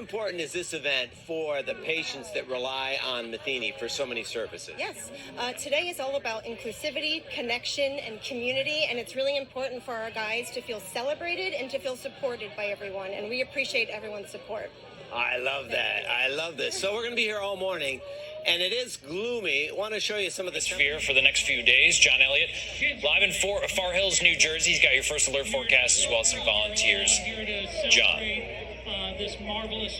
important is this event for the patients that rely on Matheny for so many services? Yes. Today is all about inclusivity, connection, and community, and it's really important for our guys to feel celebrated and to feel supported by everyone, and we appreciate everyone's support. I love that. I love this. So we're going to be here all morning, and it is gloomy. I want to show you some of the atmosphere for the next few days. John Elliott, live in Far Hills, New Jersey. He's got your first alert forecast as well as some volunteers. John.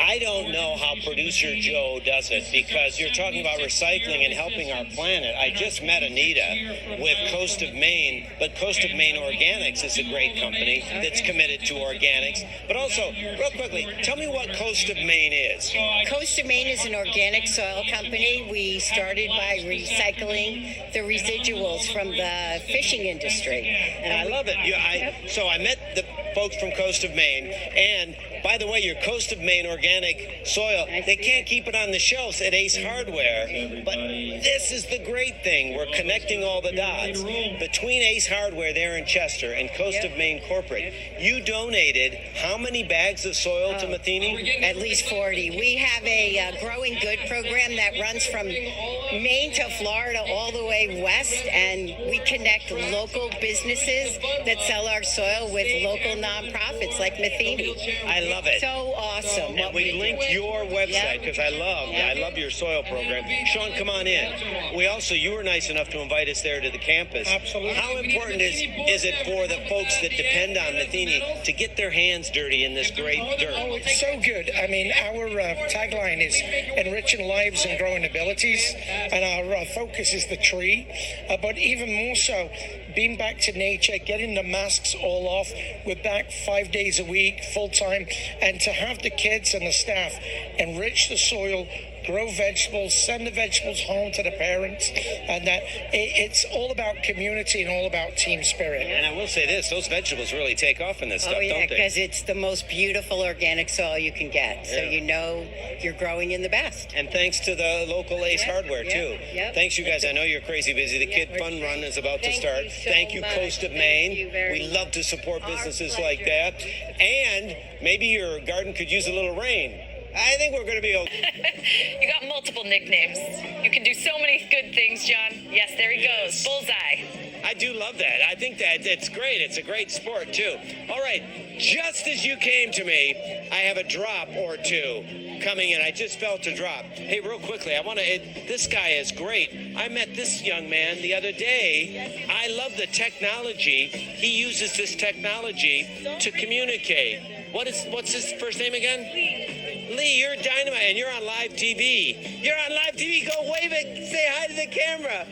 I don't know how producer Joe does it, because you're talking about recycling and helping our planet. I just met Anita with Coast of Maine, but Coast of Maine Organics is a great company that's committed to organics. But also, real quickly, tell me what Coast of Maine is. Coast of Maine is an organic soil company. We started by recycling the residuals from the fishing industry. And I love it. So I met the folks from Coast of Maine, and by the way, your Coast of Maine organic soil, they can't keep it on the shelves at Ace Hardware, but this is the great thing. We're connecting all the dots. Between Ace Hardware there in Chester and Coast of Maine Corporate, you donated how many bags of soil to Matheny? At least 40. We have a Growing Good program that runs from Maine to Florida all the way west, and we connect local businesses that sell our soil with local nonprofits like Matheny. I love it. So awesome. And we linked your website because I love your soil program. Sean, come on in. You were nice enough to invite us there to the campus. Absolutely. How important is it for the folks that depend on Matheny to get their hands dirty in this great dirt? Oh, it's so good. I mean, our tagline is enriching lives and growing abilities, and our focus is the tree. But even more so, being back to nature, getting the masks all off. We're back 5 days a week, full time, and to have the kids and the staff enrich the soil, grow vegetables, send the vegetables home to the parents, and that it's all about community and all about team spirit. And I will say this, those vegetables really take off in this stuff, don't they? Because it's the most beautiful organic soil you can get. So you know you're growing in the best. And thanks to the local Ace Hardware, too. Thanks, you guys. I know you're crazy busy. The Kid Fun Run is about to start. Thank you, Coast of Maine. We love to support businesses like that. And maybe your garden could use a little rain. I think we're going to be okay. You got multiple nicknames. You can do so many good things, John. Yes, there he goes. Bullseye. I do love that. I think that it's great. It's a great sport, too. All right. Just as you came to me, I have a drop or two coming in. I just felt a drop. Hey, real quickly, this guy is great. I met this young man the other day. I love the technology. He uses this technology to communicate. What's his first name again? Lee, you're dynamite, and you're on live TV. You're on live TV. Go wave it. Say hi to the camera.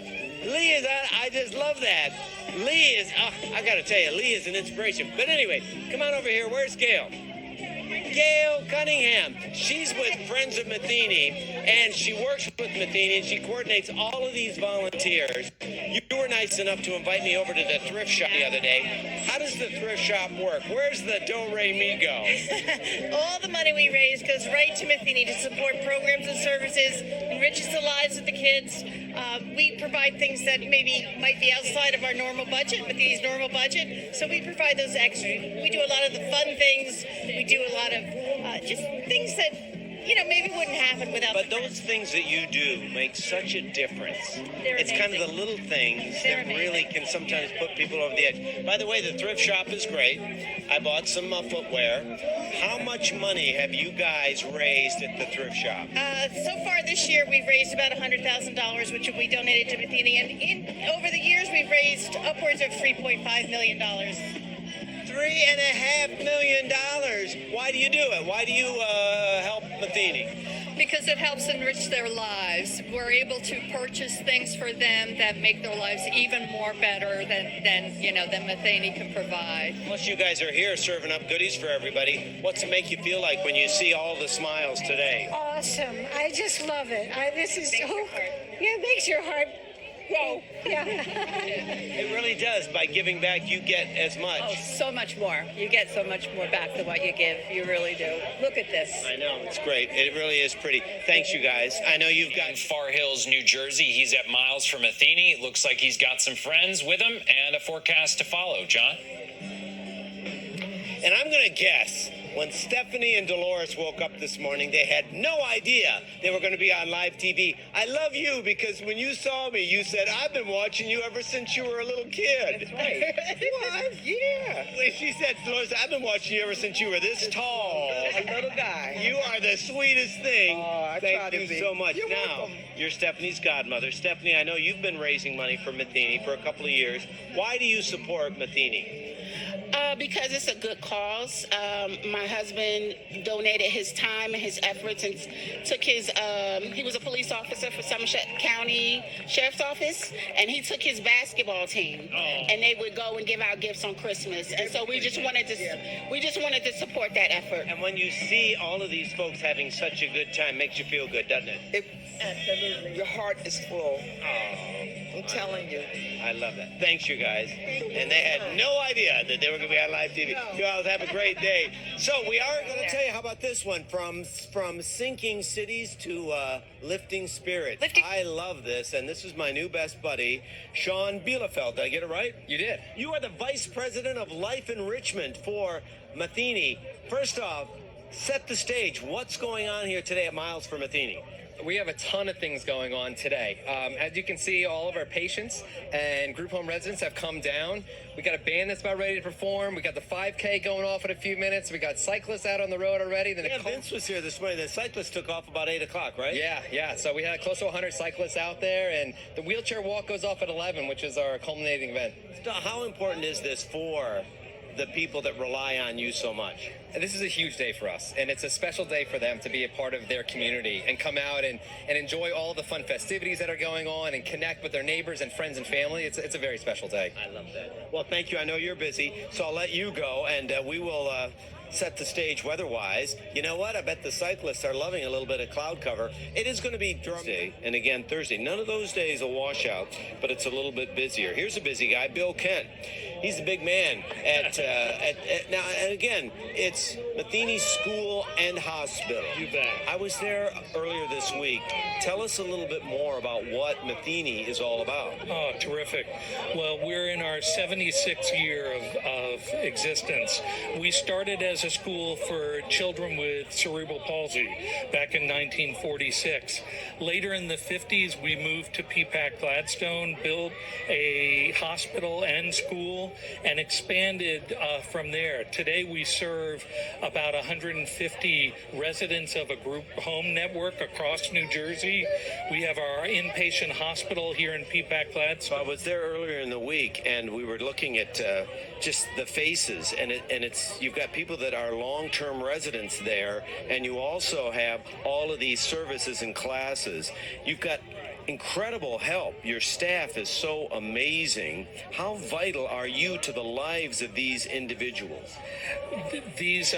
Lee is on. I just love that. Lee is, I got to tell you, Lee is an inspiration. But anyway, come on over here. Where's Gail? Gail Cunningham. She's with Friends of Matheny, and she works with Matheny, and she coordinates all of these volunteers. You were nice enough to invite me over to the thrift shop the other day. How does the thrift shop work? Where's the do-re-mi go? All the money we raise goes right to Matheny to support programs and services, enriches the lives of the kids. We provide things that maybe might be outside of our normal budget, Matheny's normal budget. So we provide those extra. We do a lot of the fun things. We do a lot of just things that, maybe wouldn't happen without. But those things that you do make such a difference. It's kind of the little things that really can sometimes put people over the edge. By the way, the thrift shop is great. I bought some footwear. How much money have you guys raised at the thrift shop? So far this year, we've raised about $100,000, which we donated to Matheny. And over the years, we've raised upwards of $3.5 million. $3.5 million. Why do you do it? Why do you help Matheny? Because it helps enrich their lives. We're able to purchase things for them that make their lives even more better than Matheny can provide. Plus, you guys are here serving up goodies for everybody. What's it make you feel like when you see all the smiles today? Awesome. I just love it. This is it makes your heart go. Yeah. It really does. By giving back, you get as much. Oh, so much more. You get so much more back than what you give. You really do. Look at this. I know. It's great. It really is pretty. Thanks, you guys. I know you've got... In Far Hills, New Jersey, he's at miles from Matheny. It looks like he's got some friends with him and a forecast to follow. John? And I'm going to guess When Stephanie and Dolores woke up this morning, they had no idea they were going to be on live TV. I love you because when you saw me, you said, I've been watching you ever since you were a little kid. That's right. What? Yeah. When she said, Dolores, I've been watching you ever since you were this tall. A little guy. You are the sweetest thing. Oh, I try Thank to you be. so much. You're Now, welcome. you're Stephanie's godmother. Stephanie, I know you've been raising money for Matheny for a couple of years. Why do you support Matheny? Because it's a good cause. My husband donated his time and his efforts and took his, he was a police officer for Somerset County Sheriff's Office, and he took his basketball team, and they would go and give out gifts on Christmas. And so we just wanted to support that effort. And when you see all of these folks having such a good time, makes you feel good, doesn't it? Absolutely. Your heart is full. I'm telling you. I love that. Thanks, you guys. And they had no idea that they were going to be on live TV. You guys have a great day. So we are going to tell you, how about this one? From sinking cities to lifting spirits. I love this, and this is my new best buddy, Sean Bielefeld. Did I get it right? You did. You are the Vice President of Life Enrichment for Matheny. First off, set the stage. What's going on here today at Miles for Matheny? We have a ton of things going on today. As you can see, all of our patients and group home residents have come down. We got a band that's about ready to perform. We got the 5K going off in a few minutes. We got cyclists out on the road already. Then Vince was here this morning. The cyclists took off about 8 o'clock, right? Yeah. So we had close to 100 cyclists out there, and the wheelchair walk goes off at 11, which is our culminating event. So how important is this for the people that rely on you so much? This is a huge day for us, and it's a special day for them to be a part of their community and come out and enjoy all the fun festivities that are going on and connect with their neighbors and friends and family. It's a very special day. I love that. Well, thank you. I know you're busy, so I'll let you go, and we will set the stage weather-wise. You know what? I bet the cyclists are loving a little bit of cloud cover. It is going to be Thursday, and again, Thursday. None of those days will wash out, but it's a little bit busier. Here's a busy guy, Bill Kent. He's the big man at now, and again, it's Matheny School and Hospital. You bet. I was there earlier this week. Tell us a little bit more about what Matheny is all about. Oh, terrific. Well, we're in our 76th year of existence. We started as a school for children with cerebral palsy back in 1946. Later in the 50s, we moved to Peapack Gladstone, built a hospital and school, and expanded from there. Today, we serve about 150 residents of a group home network across New Jersey. We have our inpatient hospital here in Peapack Gladstone. So I was there earlier in the week, and we were looking at just the faces, and it's you've got people that are long-term residents there, and you also have all of these services and classes. You've got incredible help. Your staff is so amazing. How vital are you to the lives of these individuals? These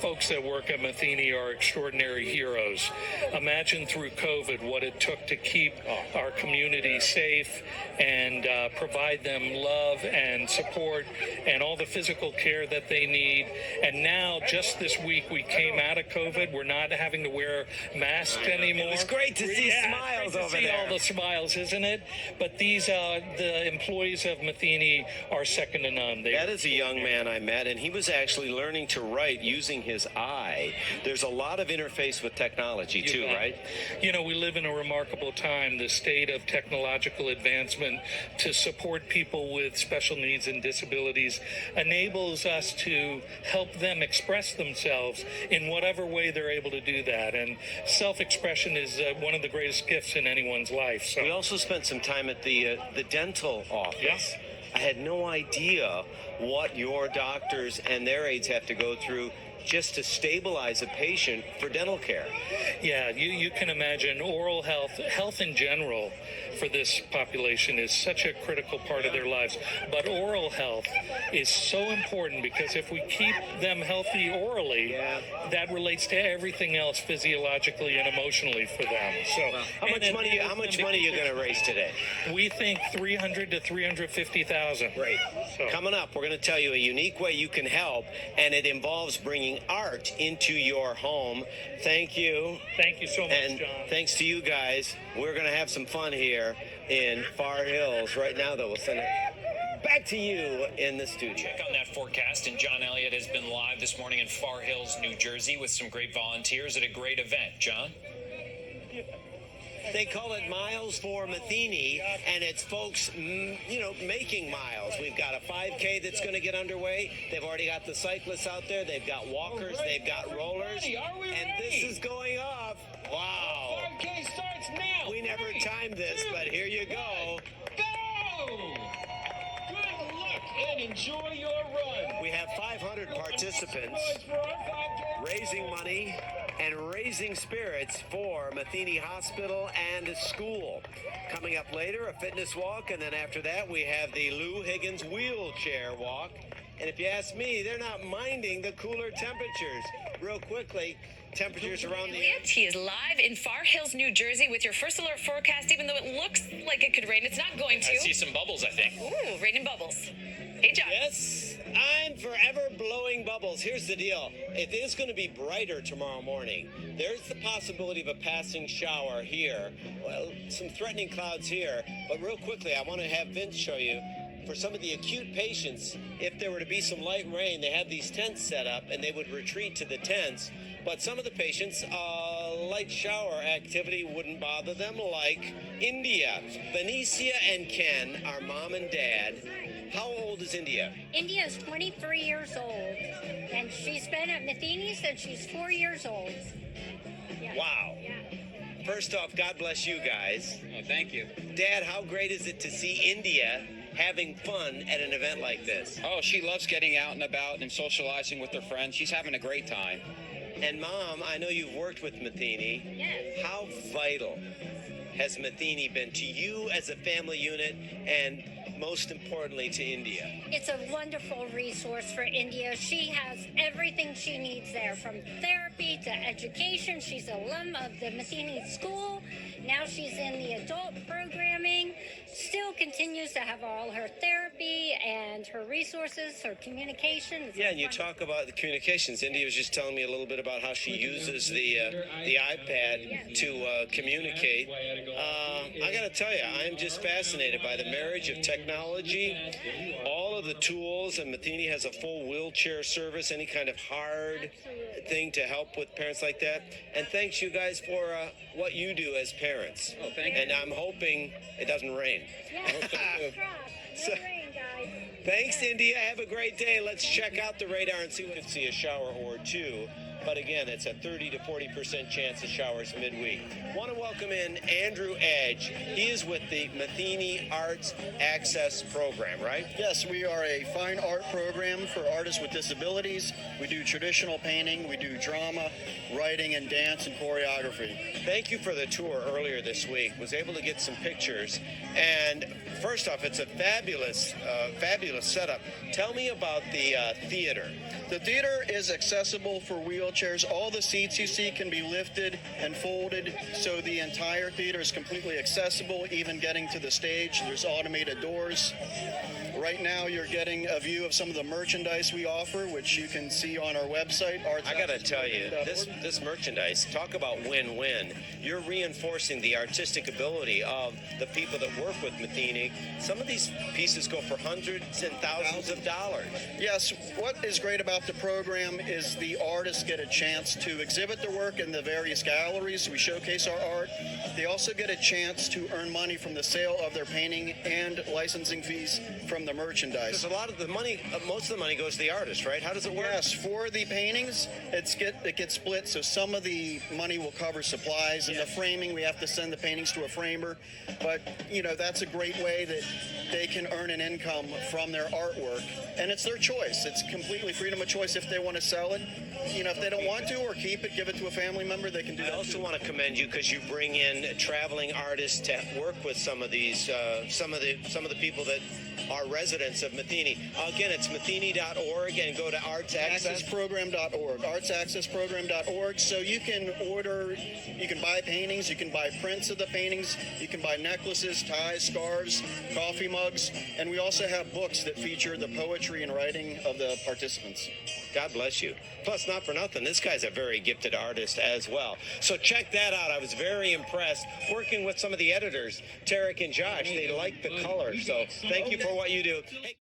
folks that work at Matheny are extraordinary heroes. Imagine through COVID what it took to keep our community safe and provide them love and support and all the physical care that they need. And now, just this week, we came out of COVID. We're not having to wear masks anymore. It's great to see smiles over there. All the smiles, isn't it? But these, the employees of Matheny are second to none. That is a young man I met, and he was actually learning to write using his eye. There's a lot of interface with technology, too, right? You know, we live in a remarkable time. The state of technological advancement to support people with special needs and disabilities enables us to help them express themselves in whatever way they're able to do that. And self-expression is one of the greatest gifts in anyone's life. So we also spent some time at the dental office. Yes. I had no idea what your doctors and their aides have to go through just to stabilize a patient for dental care. Yeah, you can imagine oral health in general for this population is such a critical part of their lives. But oral health is so important because if we keep them healthy orally, that relates to everything else physiologically and emotionally for them. So how much money are you going to raise today? We think $300,000 to $350,000. Great. So coming up, we're going to tell you a unique way you can help, and it involves bringing art into your home. Thank you. Thank you so much, and John. Thanks to you guys. We're going to have some fun here in Far Hills. Right now, though, we'll send it back to you in the studio. Check on that forecast, and John Elliott has been live this morning in Far Hills, New Jersey, with some great volunteers at a great event. John? They call it Miles for Matheny, and it's folks, making miles. We've got a 5K that's going to get underway. They've already got the cyclists out there. They've got walkers. They've got rollers. And this is going off. Wow. 5K starts now. We never timed this, but here you go. Go! Good luck and enjoy your run. We have 500 participants raising money and raising spirits for Matheny Hospital and School. Coming up later, a fitness walk, and then after that, we have the Lou Higgins wheelchair walk. And if you ask me, they're not minding the cooler temperatures. Real quickly, temperatures around the... He is live in Far Hills, New Jersey with your first alert forecast, even though it looks like it could rain. It's not going to. I see some bubbles, I think. Ooh, rain and bubbles. Hey, John. Yes, I'm forever blowing bubbles. Here's the deal. It is going to be brighter tomorrow morning. There's the possibility of a passing shower here. Well, some threatening clouds here. But real quickly, I want to have Vince show you. For some of the acute patients, if there were to be some light rain, they have these tents set up and they would retreat to the tents. But some of the patients, light shower activity wouldn't bother them, like India. Benicia and Ken are mom and dad. How old is India? India is 23 years old, and she's been at Matheny since she's 4 years old. Yeah. Wow. Yeah. First off, God bless you guys. Oh, thank you. Dad, how great is it to see India having fun at an event like this? Oh, she loves getting out and about and socializing with her friends. She's having a great time. And Mom, I know you've worked with Matheny. Yes. How vital has Matheny been to you as a family unit and most importantly to India? It's a wonderful resource for India. She has everything she needs there, from therapy to education. She's an alum of the Matheny School. Now she's in the adult programming. Still continues to have all her therapy and her resources, her communication. Yeah, and you talk about the communications. India was just telling me a little bit about how she uses the iPad to communicate. I got to tell you, I'm just fascinated by the marriage of technology, all of the tools, and Matheny has a full wheelchair service, any kind of hard thing to help with parents like that. And thanks you guys for what you do as parents. Oh, thank you. And I'm hoping it doesn't rain. Yeah, no rain, guys. Thanks, India. Have a great day. Let's check out the radar and see if we can see a shower or two. But again, it's a 30 to 40% chance of showers midweek. Want to welcome in Andrew Edge. He is with the Matheny Arts Access Program, right? Yes, we are a fine art program for artists with disabilities. We do traditional painting, we do drama, writing, and dance and choreography. Thank you for the tour earlier this week. Was able to get some pictures. And first off, it's a fabulous setup. Tell me about the theater. The theater is accessible for wheelchairs. All the seats you see can be lifted and folded, so the entire theater is completely accessible, even getting to the stage. There's automated doors. Right now, you're getting a view of some of the merchandise we offer, which you can see on our website. I got to tell you, this merchandise, talk about win-win. You're reinforcing the artistic ability of the people that work with Matheny. Some of these pieces go for hundreds and thousands of dollars. Yes, what is great about the program is the artists get a chance to exhibit their work in the various galleries. We showcase our art. They also get a chance to earn money from the sale of their painting and licensing fees from the merchandise. Because a lot of the money, most of the money goes to the artist, right? How does it work? Yes, for the paintings, it gets split. So some of the money will cover supplies and the framing. We have to send the paintings to a framer. But, that's a great way that they can earn an income from their artwork. And it's their choice. It's completely freedom of choice if they want to sell it. If they don't want to or keep it, give it to a family member, they can do that. I also want to commend you because you bring in traveling artists to work with some of these, some of the people that are residents of Matheny. Again, it's matheny.org and go to artsaccessprogram.org, artsaccessprogram.org. So you can buy paintings, you can buy prints of the paintings, you can buy necklaces, ties, scarves, coffee mugs, and we also have books that feature the poetry and writing of the participants. God bless you. Plus, not for nothing, this guy's a very gifted artist as well. So check that out. I was very impressed working with some of the editors, Tarek and Josh. They like the color. So thank you for what you do. Hey.